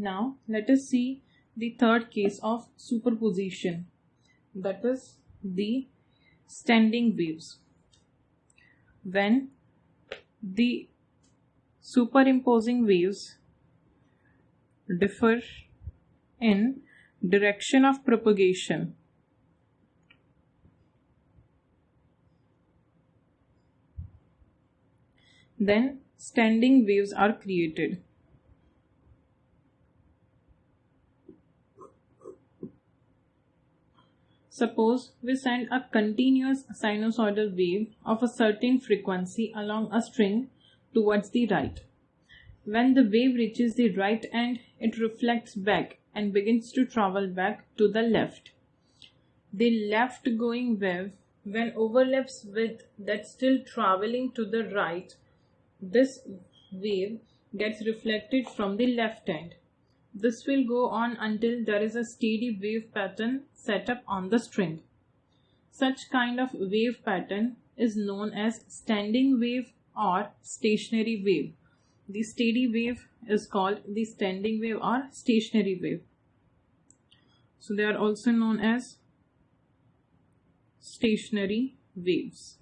Now let us see the third case of superposition, that is the standing waves. When the superimposing waves differ in direction of propagation, then standing waves are created. Suppose we send a continuous sinusoidal wave of a certain frequency along a string towards the right. When the wave reaches the right end, it reflects back and begins to travel back to the left. The left-going wave, when overlaps with that still traveling to the right, this wave gets reflected from the left end. This will go on until there is a steady wave pattern set up on the string. Such kind of wave pattern is known as standing wave or stationary wave. The steady wave is called the standing wave or stationary wave. So they are also known as stationary waves.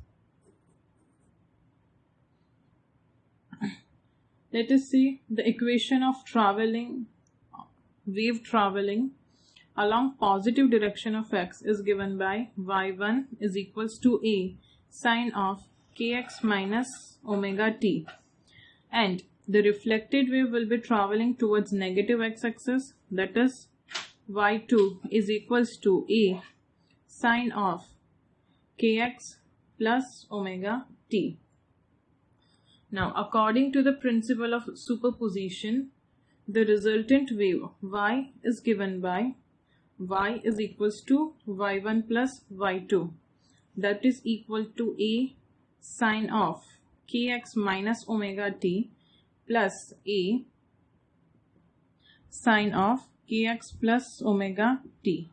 Let us see the equation of wave traveling along positive direction of x is given by y1 is equals to a sine of kx minus omega t, and the reflected wave will be traveling towards negative x-axis, that is y2 is equals to a sine of kx plus omega t. Now, according to the principle of superposition, the resultant wave y is given by y is equals to y1 plus y2, that is equal to a sine of kx minus omega t plus a sine of kx plus omega t.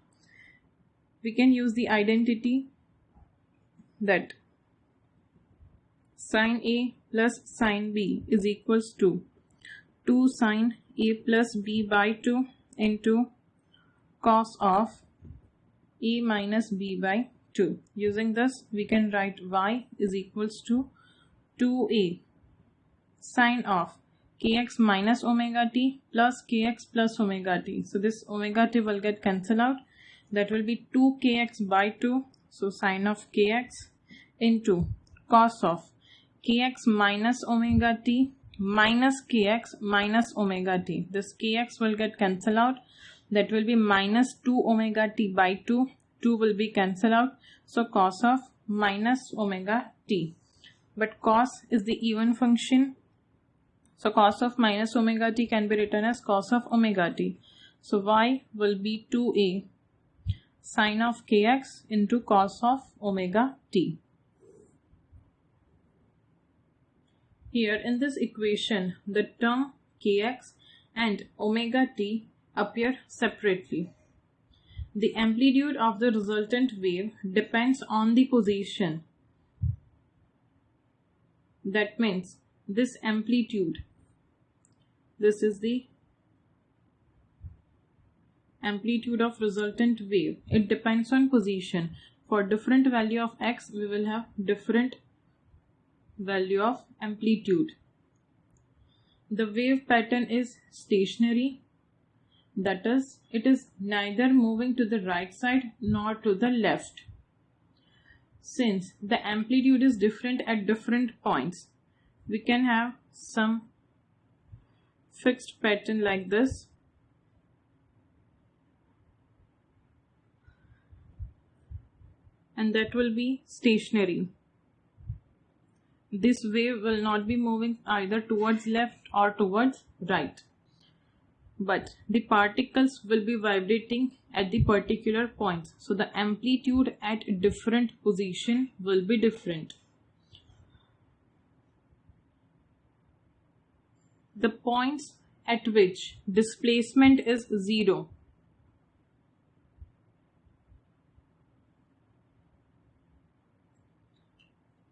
We can use the identity that sine a plus sine b is equals to 2 sine a plus b by 2 into cos of a minus b by 2. Using this, we can write y is equals to 2a sine of kx minus omega t plus kx plus omega t. So this omega t will get cancelled out. That will be 2kx by 2. So sine of kx into cos of kx minus omega t minus kx minus omega t. This kx will get cancelled out. That will be minus 2 omega t by 2. 2 will be cancelled out. So cos of minus omega t. But cos is the even function. So cos of minus omega t can be written as cos of omega t. So y will be 2a sine of kx into cos of omega t. Here in this equation, the term kx and omega t appear separately. The amplitude of the resultant wave depends on the position. That means this amplitude, this is the amplitude of resultant wave. It depends on position. For different value of x, we will have different value of amplitude. The wave pattern is stationary, that is, it is neither moving to the right side nor to the left. Since the amplitude is different at different points, we can have some fixed pattern like this. And that will be stationary. This wave will not be moving either towards left or towards right, but the particles will be vibrating at the particular points. So the amplitude at different position will be different. The points at which displacement is 0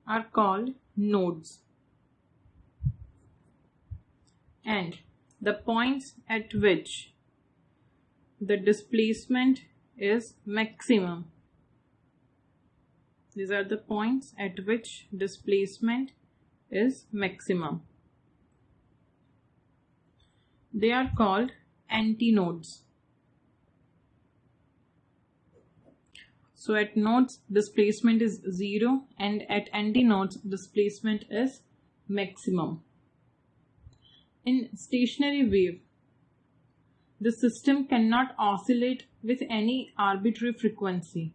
are called nodes, and the points at which the displacement is maximum. These are the points at which displacement is maximum. They are called antinodes. So at nodes displacement is 0 and at antinodes displacement is maximum. In stationary wave, the system cannot oscillate with any arbitrary frequency.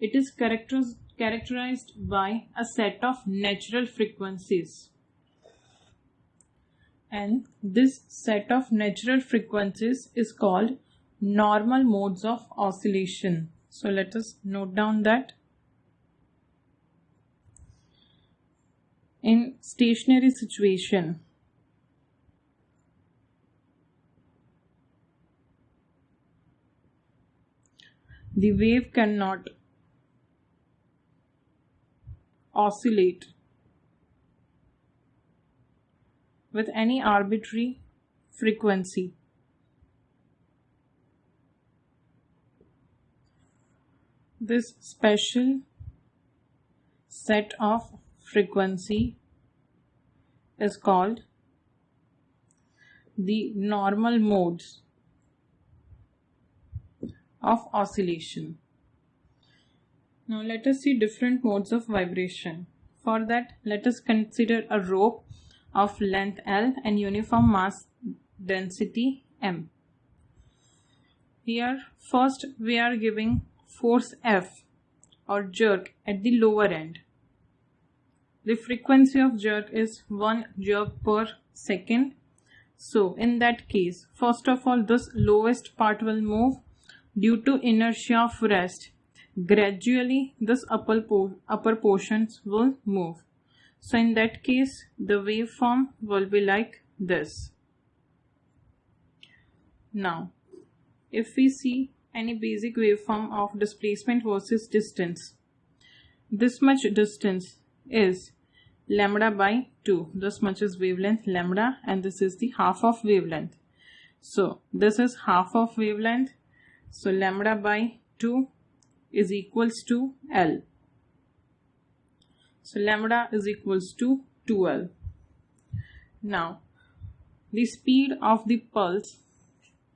It is characterized by a set of natural frequencies. And this set of natural frequencies is called normal modes of oscillation. So let us note down that in stationary situation, the wave cannot oscillate with any arbitrary frequency. This special set of frequency is called the normal modes of oscillation. Now let us see different modes of vibration. For that, let us consider a rope of length L and uniform mass density M. Here first we are giving force F or jerk at the lower end. The frequency of jerk is 1 jerk per second. So in that case, first of all, this lowest part will move due to inertia of rest. Gradually this upper portions will move. So in that case, the waveform will be like this. Now, if we see any basic waveform of displacement versus distance, this much distance is lambda by 2. This much is wavelength lambda and this is the half of wavelength. So this is half of wavelength. So lambda by 2 is equals to L. So lambda is equals to 2L. Now the speed of the pulse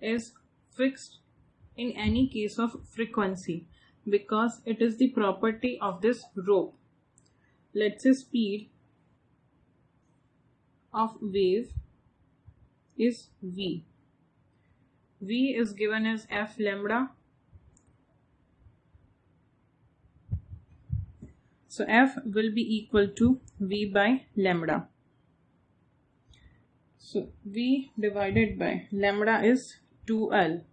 is fixed in any case of frequency because it is the property of this rope. Let's say speed of wave is V. V is given as F lambda. So F will be equal to V by lambda. So V divided by lambda is 2L.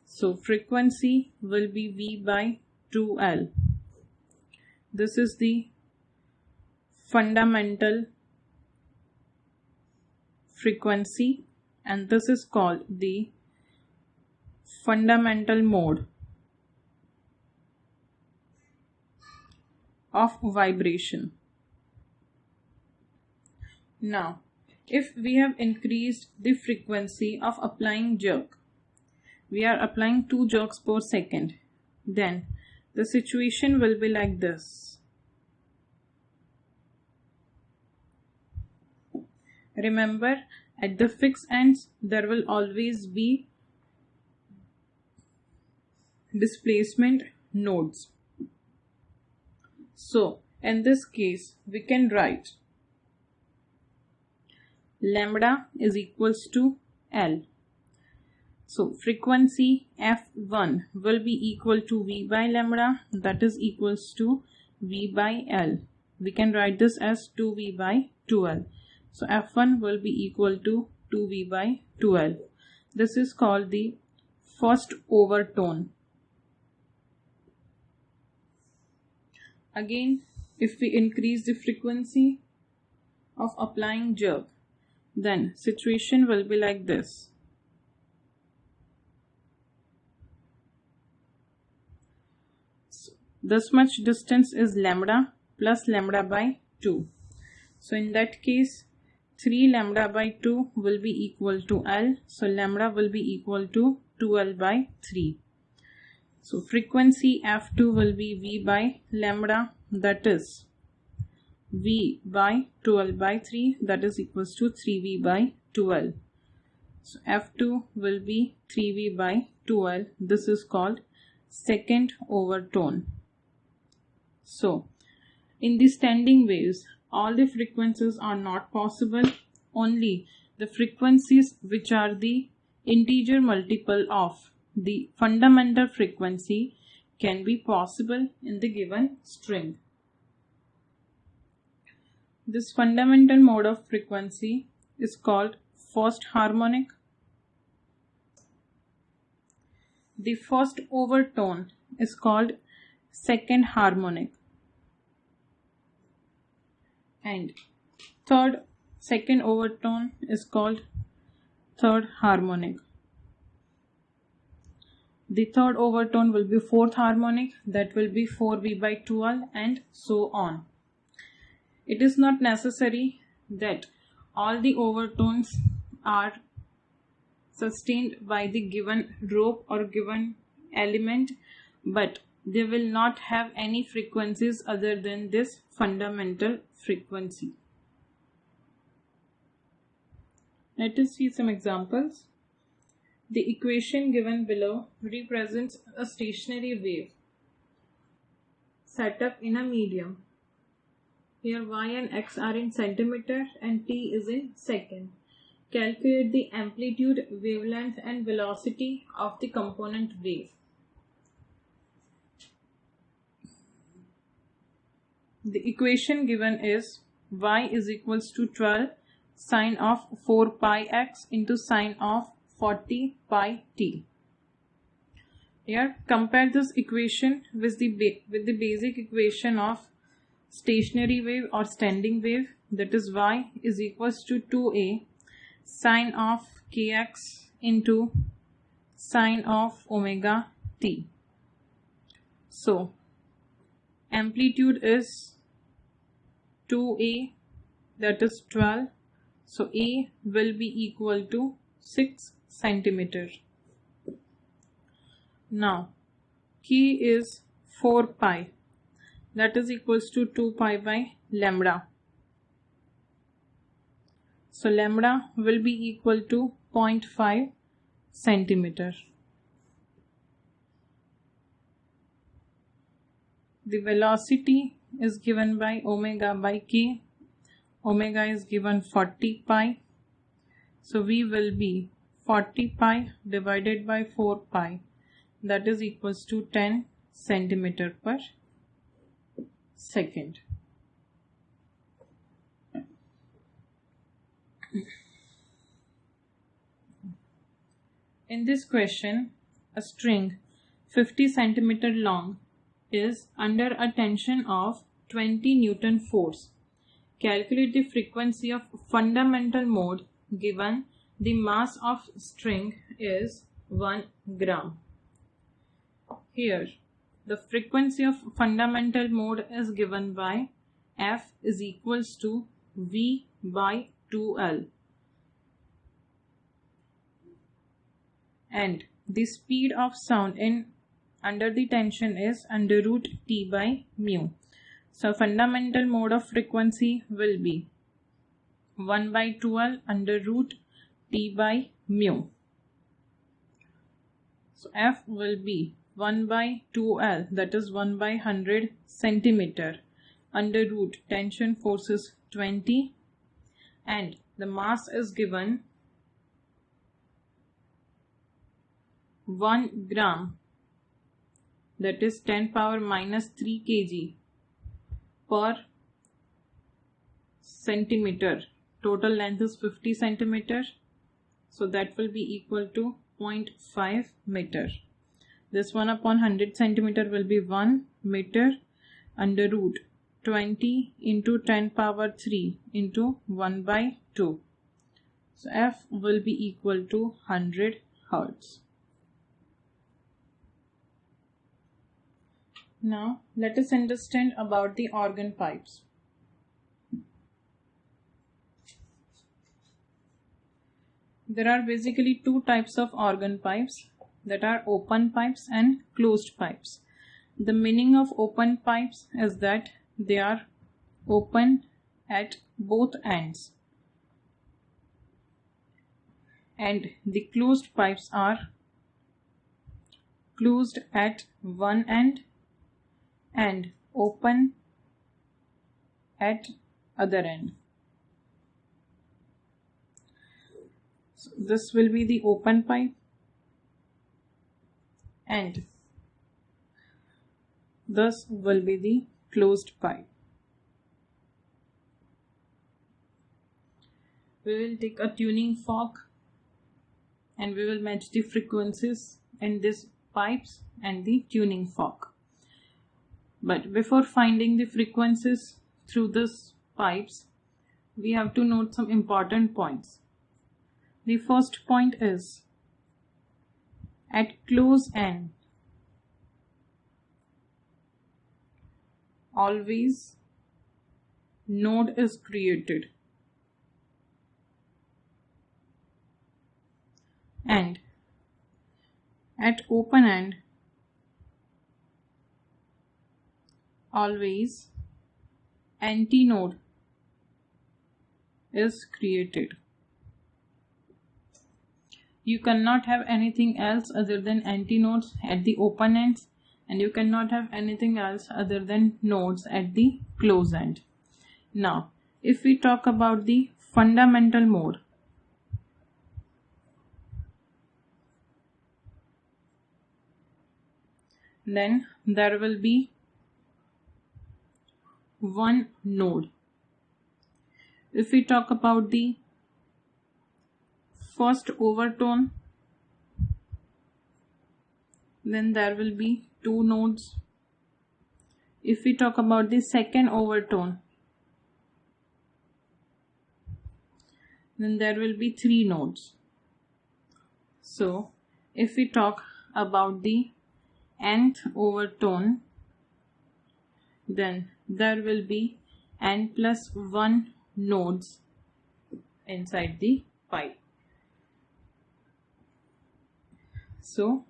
So frequency will be V by 2L. This is the fundamental frequency and this is called the fundamental mode of vibration. Now, if we have increased the frequency of applying jerk, we are applying 2 jerks per second, then the situation will be like this. Remember, at the fixed ends, there will always be displacement nodes. So, in this case, we can write lambda is equals to L. So, frequency F1 will be equal to V by lambda, that is equals to V by L. We can write this as 2V by 2L. So, F1 will be equal to 2V by 2L. This is called the first overtone. Again, if we increase the frequency of applying jerk, then situation will be like this. So, this much distance is lambda plus lambda by 2. So in that case, 3 lambda by 2 will be equal to L. So lambda will be equal to 2L by 3. So frequency F2 will be V by lambda, that is V by 2L by 3, that is equals to 3V by 2L. So F2 will be 3V by 2L. This is called second overtone. So in the standing waves, all the frequencies are not possible. Only the frequencies which are the integer multiple of the fundamental frequency can be possible in the given string. This fundamental mode of frequency is called first harmonic. The first overtone is called second harmonic. And second overtone is called third harmonic. The third overtone will be fourth harmonic, that will be 4V by 2L, and so on. It is not necessary that all the overtones are sustained by the given rope or given element, but they will not have any frequencies other than this fundamental frequency. Let us see some examples. The equation given below represents a stationary wave set up in a medium. Here y and x are in centimeter and t is in second. Calculate the amplitude, wavelength and velocity of the component wave. The equation given is y is equals to 12 sine of 4 pi x into sine of 40 pi t. Here compare this equation with the basic equation of stationary wave or standing wave, that is y is equals to 2a sine of kx into sine of omega t. So amplitude is 2a, that is 12. So a will be equal to 6 centimeter. Now k is 4 pi, that is equals to 2 pi by lambda. So lambda will be equal to 0.5 centimeter. The velocity is given by omega by k. Omega is given 40 pi. So V will be 40 pi divided by 4 pi, that is equals to 10 centimeter per second. In this question, a string 50 centimeter long is under a tension of 20 Newton force. Calculate the frequency of fundamental mode given the mass of string is 1 gram. Here the frequency of fundamental mode is given by F is equals to V by 2L, and the speed of sound in under the tension is under root T by mu. So fundamental mode of frequency will be 1 by 2L under root T by mu. So F will be 1 by 2L, that is 1 by 100 centimeter under root tension force is 20, and the mass is given 1 gram, that is 10 power minus 3 kg per centimeter. Total length is 50 centimeter, so that will be equal to 0.5 meter. This 1 upon 100 centimeter will be 1 meter under root 20 into 10 power 3 into 1 by 2. So F will be equal to 100 Hertz. Now let us understand about the organ pipes. There are basically two types of organ pipes, that are open pipes and closed pipes. The meaning of open pipes is that they are open at both ends, and the closed pipes are closed at one end and open at other end. So this will be the open pipe, and this will be the closed pipe. We will take a tuning fork and we will match the frequencies in these pipes and the tuning fork. But before finding the frequencies through these pipes, we have to note some important points. The first point is, at close end, always node is created, and at open end, always antinode is created. You cannot have anything else other than antinodes at the open ends, and you cannot have anything else other than nodes at the close end. Now, if we talk about the fundamental mode, then there will be one node. If we talk about the first overtone, then there will be two nodes. If we talk about the second overtone, then there will be three nodes. So if we talk about the nth overtone, then there will be n plus 1 nodes inside the pipe. So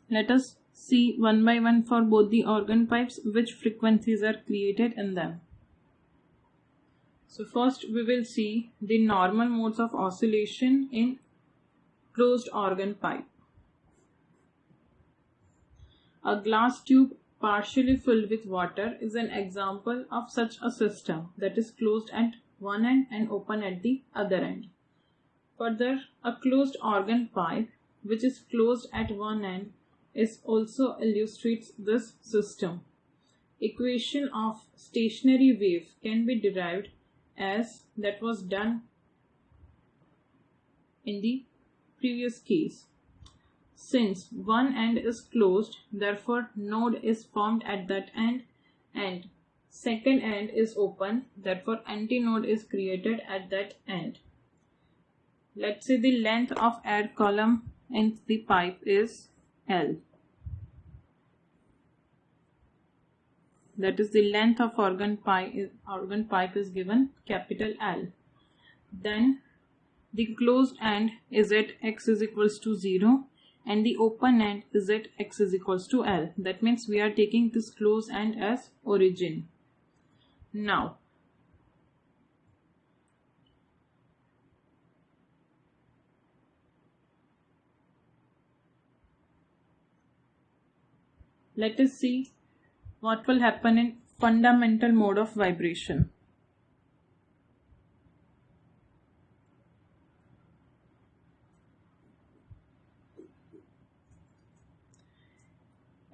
let us see one by one for both the organ pipes which frequencies are created in them. So first we will see the normal modes of oscillation in closed organ pipe. A glass tube partially filled with water is an example of such a system that is closed at one end and open at the other end. Further, a closed organ pipe which is closed at one end is also illustrates this system. Equation of stationary wave can be derived as that was done in the previous case. Since one end is closed, therefore node is formed at that end, and second end is open, therefore antinode is created at that end. Let's say the length of air column in the pipe is L. That is, the length of organ pipe is given capital L. Then the closed end is at x is equals to 0 and the open end is at x is equals to L. That means we are taking this closed end as origin. Now let us see what will happen in fundamental mode of vibration.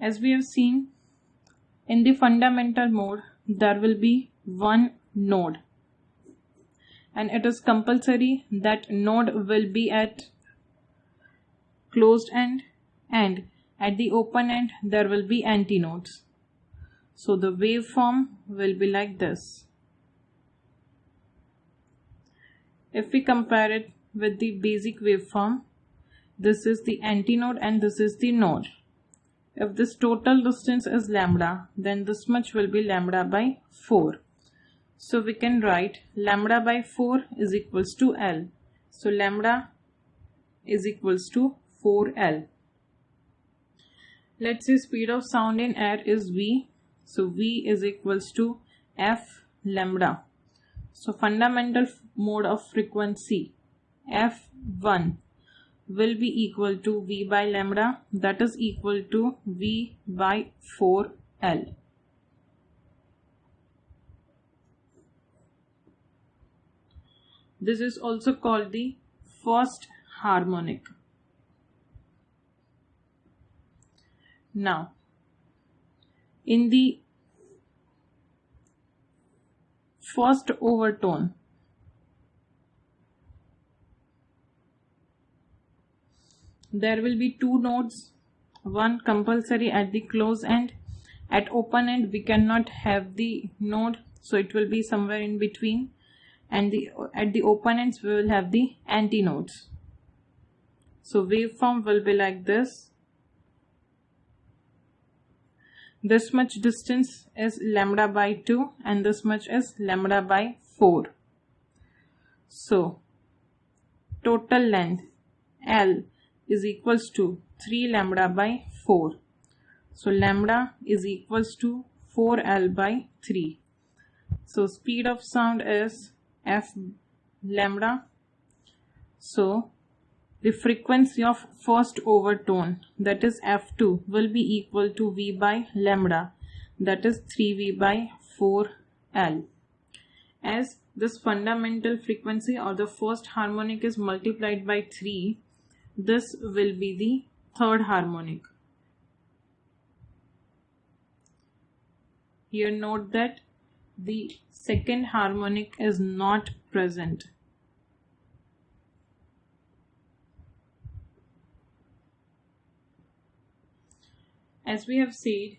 As we have seen, in the fundamental mode, there will be one node, and it is compulsory that node will be at closed end, and at the open end there will be antinodes. So the waveform will be like this. If we compare it with the basic waveform, this is the antinode and this is the node. If this total distance is lambda, then this much will be lambda by 4. So we can write lambda by 4 is equals to L. So lambda is equals to 4L. Let's say speed of sound in air is V. So V is equals to F lambda. So fundamental mode of frequency F1 will be equal to V by lambda, that is equal to V by 4L. This is also called the first harmonic. Now, in the first overtone, there will be two nodes, one compulsory at the close end. At open end we cannot have the node, so it will be somewhere in between, and at the open ends we will have the antinodes. So waveform will be like this. This much distance is lambda by 2 and this much is lambda by 4. So total length L is equals to 3 lambda by 4. So lambda is equals to 4L by 3. So speed of sound is F lambda. So the frequency of first overtone, that is F2, will be equal to V by lambda, that is 3V by 4L. As this fundamental frequency or the first harmonic is multiplied by 3, this will be the third harmonic. Here note that the second harmonic is not present. As we have said,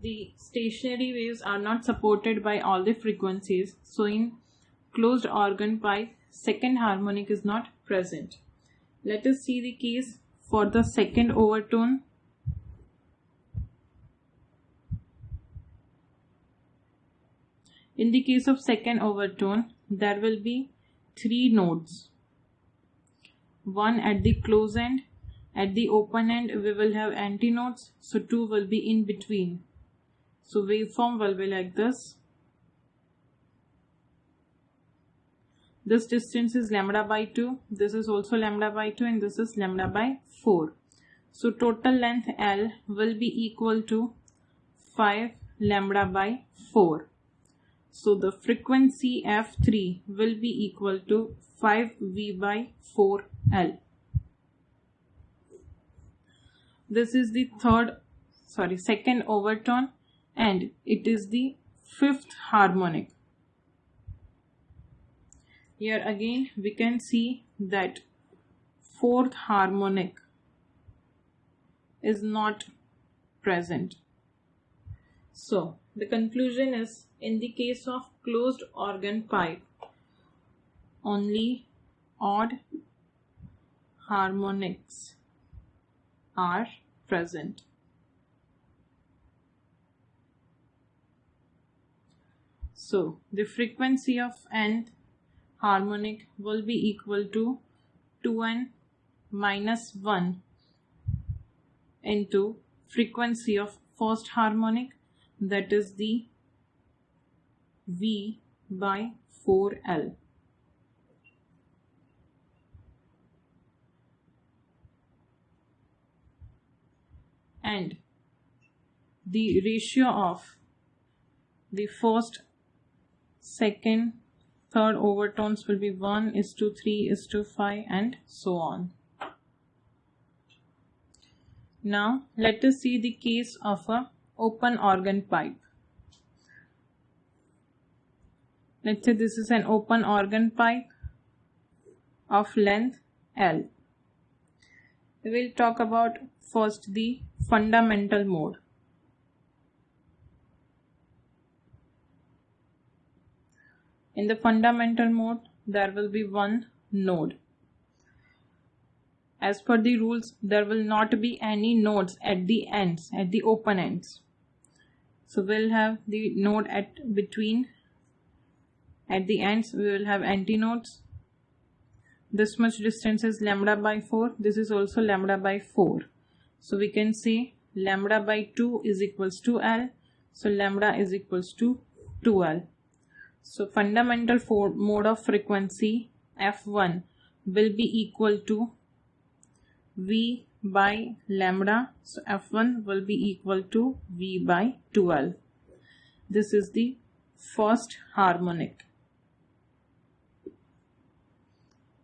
the stationary waves are not supported by all the frequencies. So in closed organ pipe, second harmonic is not present. Let us see the case for the second overtone. In the case of second overtone, there will be 3 nodes. One at the close end. At the open end we will have antinodes, so 2 will be in between. So waveform will be like this. This distance is lambda by 2, this is also lambda by 2, and this is lambda by 4. So total length L will be equal to 5 lambda by 4. So the frequency F3 will be equal to 5V by 4L. This is the second overtone, and it is the fifth harmonic. Here again we can see that fourth harmonic is not present. So the conclusion is, in the case of closed organ pipe, only odd harmonics are present. So the frequency of nth harmonic will be equal to 2n minus 1 into frequency of first harmonic, that is the V by 4L. And the ratio of the first, second, third overtones will be 1:3:5 and so on. Now let us see the case of a open organ pipe. Let's say this is an open organ pipe of length L. We will talk about first the fundamental mode. In the fundamental mode, there will be one node. As per the rules, there will not be any nodes at the ends, at the open ends. So we'll have the node at between. At the ends, we will have antinodes. this much distance is lambda by 4. This is also lambda by 4. So we can say lambda by 2 is equals to L. So lambda is equals to 2L. So fundamental mode of frequency F1 will be equal to V by lambda. So F1 will be equal to V by 2L. This is the first harmonic.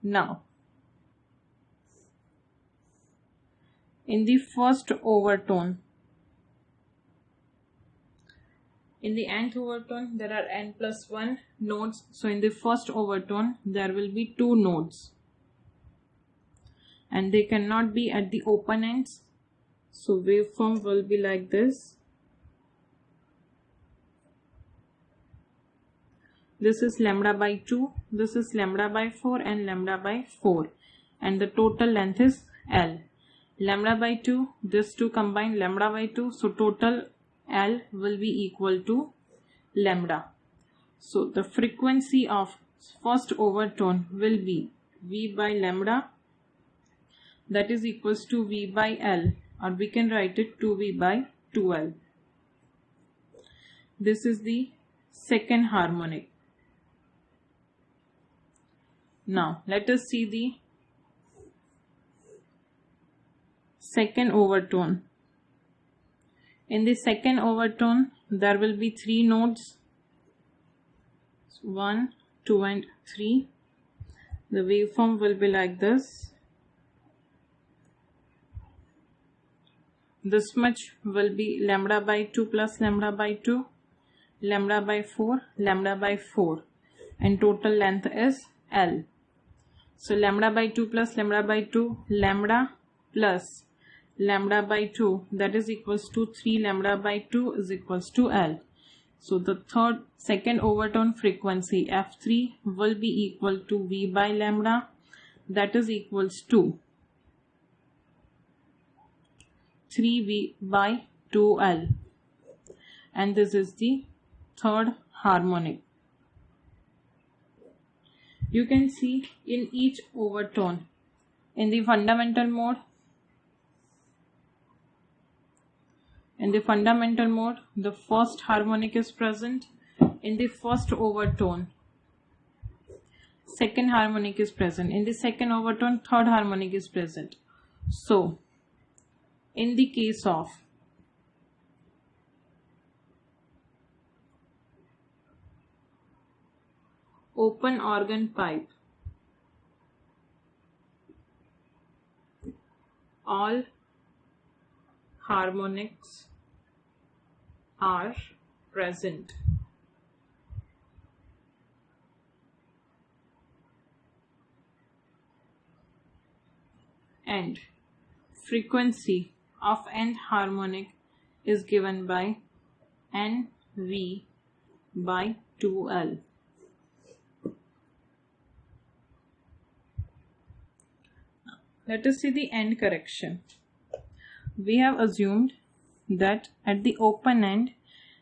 Now, in the first overtone, in the nth overtone there are n plus 1 nodes. So in the first overtone there will be 2 nodes and they cannot be at the open ends. So waveform will be like this. This is lambda by 2, this is lambda by 4 and lambda by 4, and the total length is L. Lambda by 2, this two combine lambda by 2, so total L will be equal to lambda. So the frequency of first overtone will be V by lambda, that is equals to V by L, or we can write it 2V by 2L. This is the second harmonic. Now let us see the second overtone. In the second overtone there will be 3 nodes, 1, 2 and 3. The waveform will be like this. This much will be lambda by 2 plus lambda by 2, lambda by 4, lambda by 4, and total length is L. So lambda by 2 plus lambda by 2, lambda plus lambda by 2, that is equals to 3 lambda by 2 is equals to L. So the second overtone frequency F3 will be equal to V by lambda, that is equals to 3V by 2L, and this is the third harmonic. You can see in each overtone, in the fundamental mode, the first harmonic is present. In the first overtone, second harmonic is present. In the second overtone, third harmonic is present. So in the case of open organ pipe, all harmonics are present. And frequency of nth harmonic is given by Nv by 2L. Let us see the end correction. We have assumed that at the open end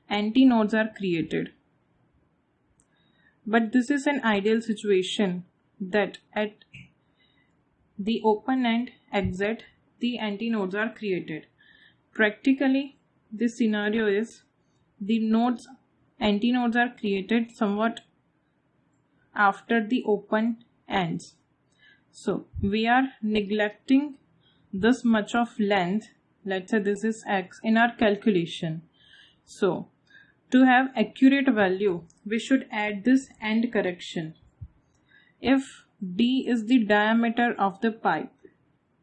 antinodes are created. But this is an ideal situation that at the open end exit the antinodes are created. Practically this scenario is the antinodes are created somewhat after the open ends. So we are neglecting this much of length, let's say this is x, in our calculation. So to have accurate value we should add this end correction. If d is the diameter of the pipe,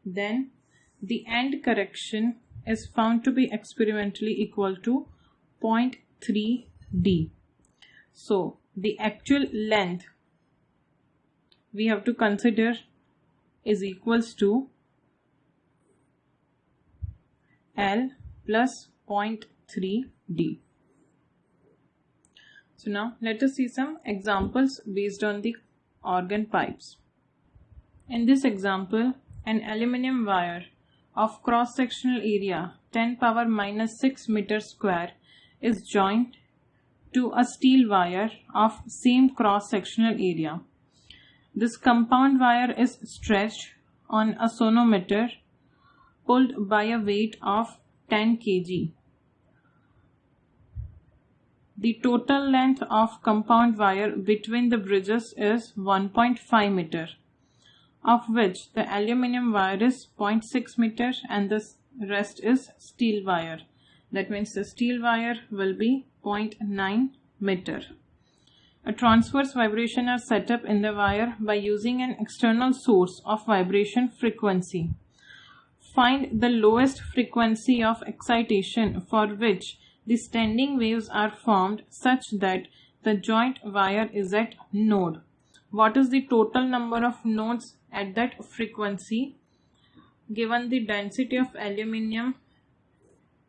then the end correction is found to be experimentally equal to 0.3 d. So the actual length we have to consider is equals to L plus 0.3 d. So now let us see some examples based on the organ pipes. In this example, an aluminum wire of cross-sectional area 10 power minus 6 meters square is joined to a steel wire of same cross-sectional area. This compound wire is stretched on a sonometer pulled by a weight of 10 kg. The total length of compound wire between the bridges is 1.5 meter, of which the aluminum wire is 0.6 meter and the rest is steel wire. That means the steel wire will be 0.9 meter. A transverse vibration are set up in the wire by using an external source of vibration frequency. Find the lowest frequency of excitation for which the standing waves are formed such that the joint wire is at node. What is the total number of nodes at that frequency? Given the density of aluminium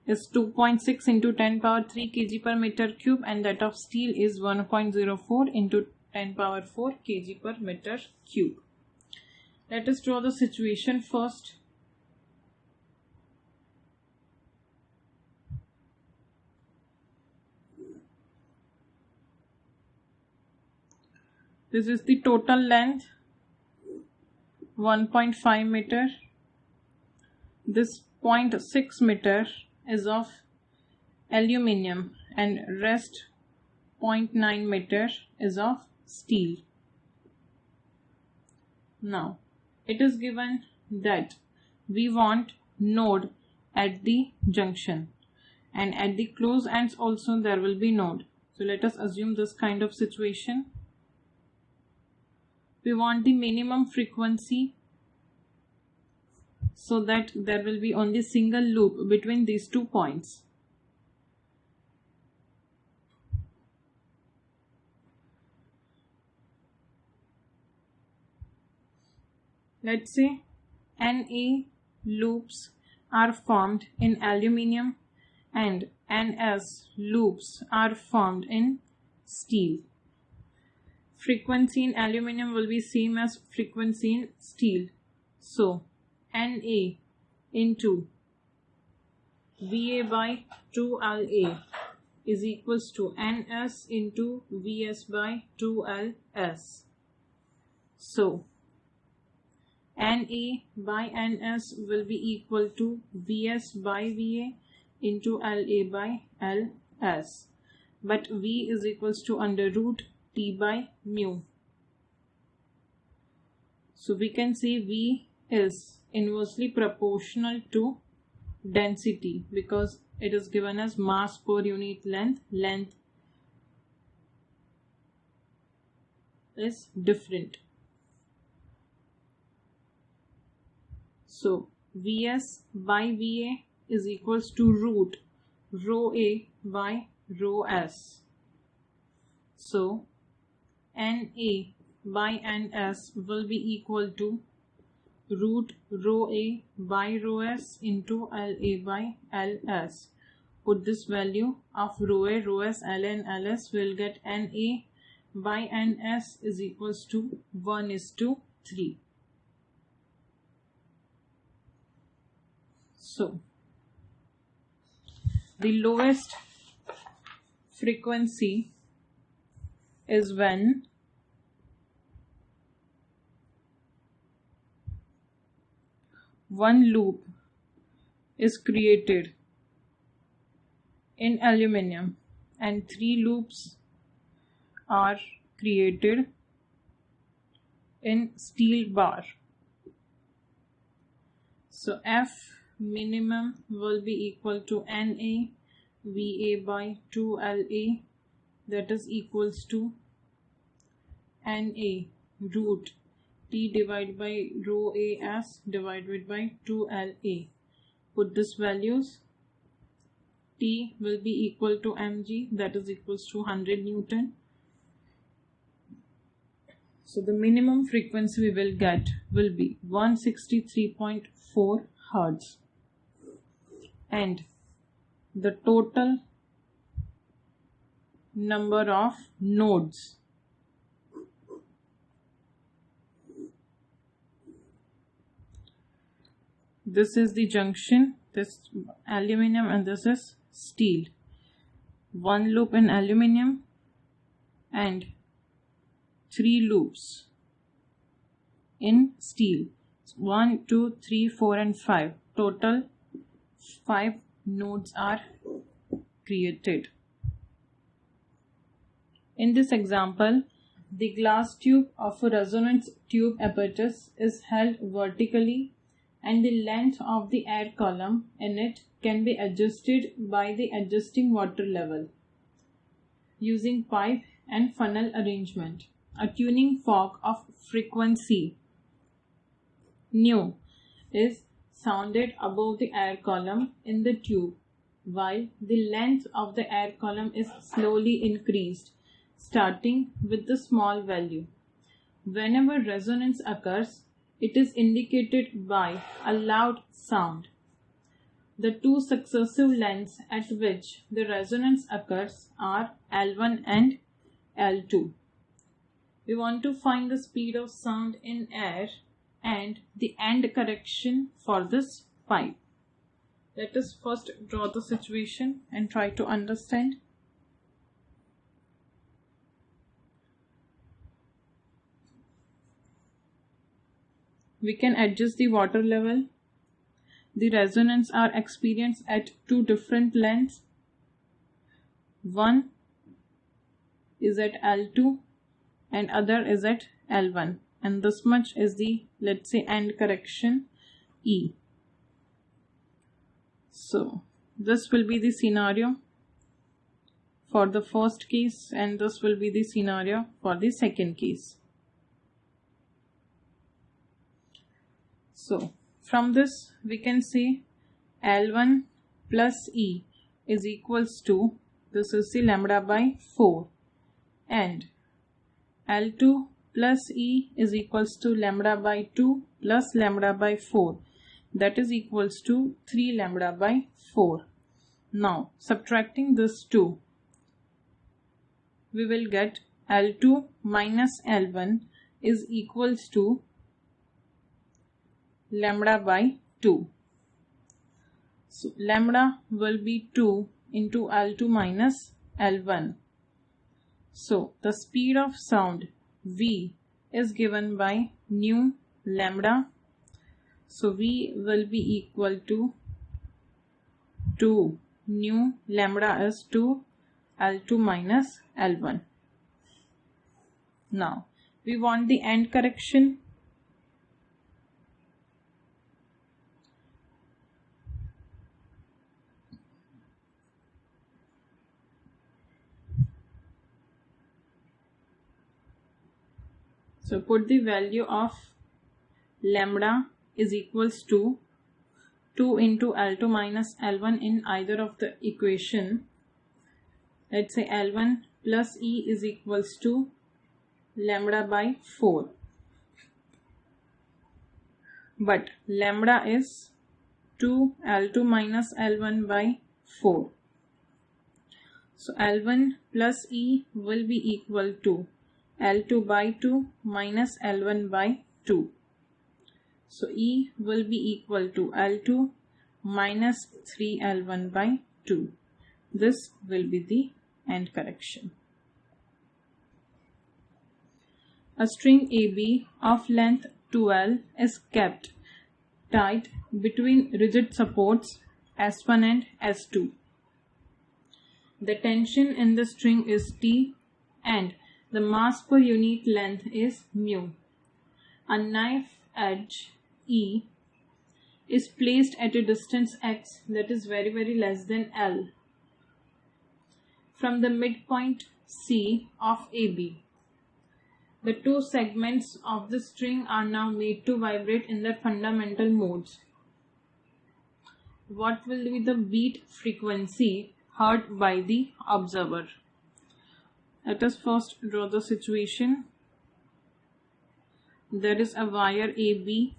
is 2.6 into 10 power 3 kg per meter cube and that of steel is 1.04 into 10 power 4 kg per meter cube. Let us draw the situation first. This is the total length, 1.5 meter. This 0.6 meter is of aluminium and rest 0.9 meter is of steel. Now, it is given that we want node at the junction and at the close ends also there will be node. So let us assume this kind of situation. We want the minimum frequency so that there will be only single loop between these 2 points. Let's say Na loops are formed in aluminium and Ns loops are formed in steel. Frequency in aluminium will be same as frequency in steel. So, Na into Va by 2La is equals to Ns into Vs by 2Ls. So, Na by Ns will be equal to Vs by Va into La by Ls. But V is equals to under root T by mu. So we can say V is inversely proportional to density because it is given as mass per unit length. Length is different. So Vs by Va is equals to root rho A by rho S. So Na by Ns will be equal to root rho A by rho S into La by Ls. Put this value of rho A, rho S, L and Ls, will get Na by Ns is equals to 1:3. So, the lowest frequency is when one loop is created in aluminium and 3 loops are created in steel bar. So F minimum will be equal to Na Va by 2La, that is equals to Na root T divided by rho As divided by 2La. Put this values. T will be equal to mg, that is equals to 100 Newton. So the minimum frequency we will get will be 163.4 Hertz. And the total number of nodes this is the junction, this aluminum and this is steel. One loop in aluminum and 3 loops in steel. 1, 2, 3, 4 and 5. Total 5 nodes are created. In this example, the glass tube of a resonance tube apparatus is held vertically and the length of the air column in it can be adjusted by the adjusting water level using pipe and funnel arrangement. A tuning fork of frequency nu is sounded above the air column in the tube, while the length of the air column is slowly increased, starting with the small value. Whenever resonance occurs, it is indicated by a loud sound. The two successive lengths at which the resonance occurs are L1 and L2. We want to find the speed of sound in air and the end correction for this pipe. Let us first draw the situation and try to understand. We can adjust the water level. The resonance are experienced at two different lengths. One is at L2 and other is at L1, and this much is the, let's say, end correction E. So this will be the scenario for the first case and this will be the scenario for the second case. So from this we can say L1 plus E is equals to, this is the lambda by 4, and L2 plus E is equals to lambda by 2 plus lambda by 4, that is equals to 3 lambda by 4. Now subtracting this 2, we will get L2 minus L1 is equals to lambda by 2. So lambda will be 2 into L2 minus L1. So the speed of sound V is given by nu lambda. So V will be equal to 2 nu lambda is 2 L2 minus L1. Now we want the end correction. So put the value of lambda is equals to 2 into L2 minus L1 in either of the equation. Let's say L1 plus E is equals to lambda by 4. But lambda is 2 L2 minus L1 by 4. So L1 plus E will be equal to L2 by 2 minus L1 by 2. So E will be equal to L2 minus 3L1 by 2. This will be the end correction. A string AB of length 2L is kept tight between rigid supports S1 and S2. The tension in the string is T and the mass per unit length is mu. A knife edge E is placed at a distance x that is very less than L from the midpoint C of AB. The two segments of the string are now made to vibrate in their fundamental modes. What will be the beat frequency heard by the observer? Let us first draw the situation. There is a wire AB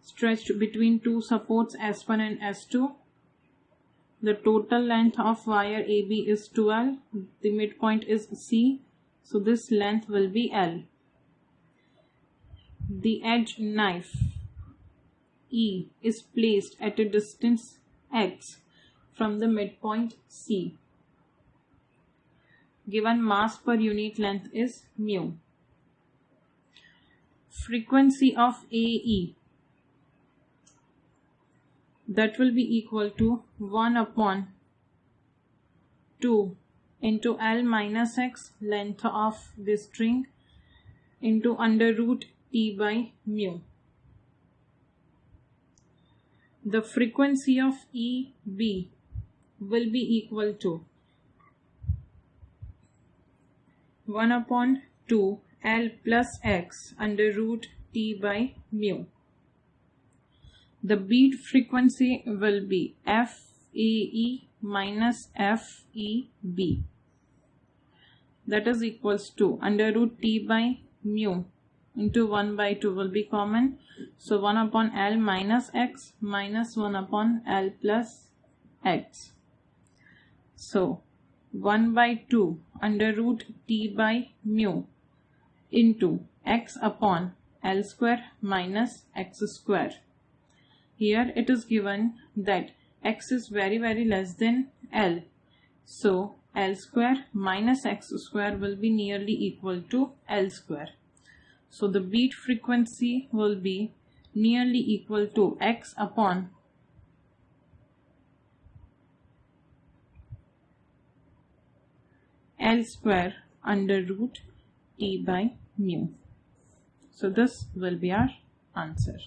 stretched between two supports S1 and S2. The total length of wire AB is 12. The midpoint is C. So this length will be L. The edge knife E is placed at a distance x from the midpoint C. Given mass per unit length is mu. frequency of AE, that will be equal to 1 upon 2 into L minus X, length of the string, into under root T by mu. The frequency of EB will be equal to 1 upon 2 L plus X under root T by mu. The beat frequency will be FAE minus FEB, that is equals to under root T by mu into 1 by 2 will be common. So 1 upon L minus X minus 1 upon L plus X. So 1 by 2 under root T by mu into X upon L square minus X square. Here it is given that X is very less than L. So L square minus X square will be nearly equal to L square. So the beat frequency will be nearly equal to X upon L square under root T by mu. So this will be our answer.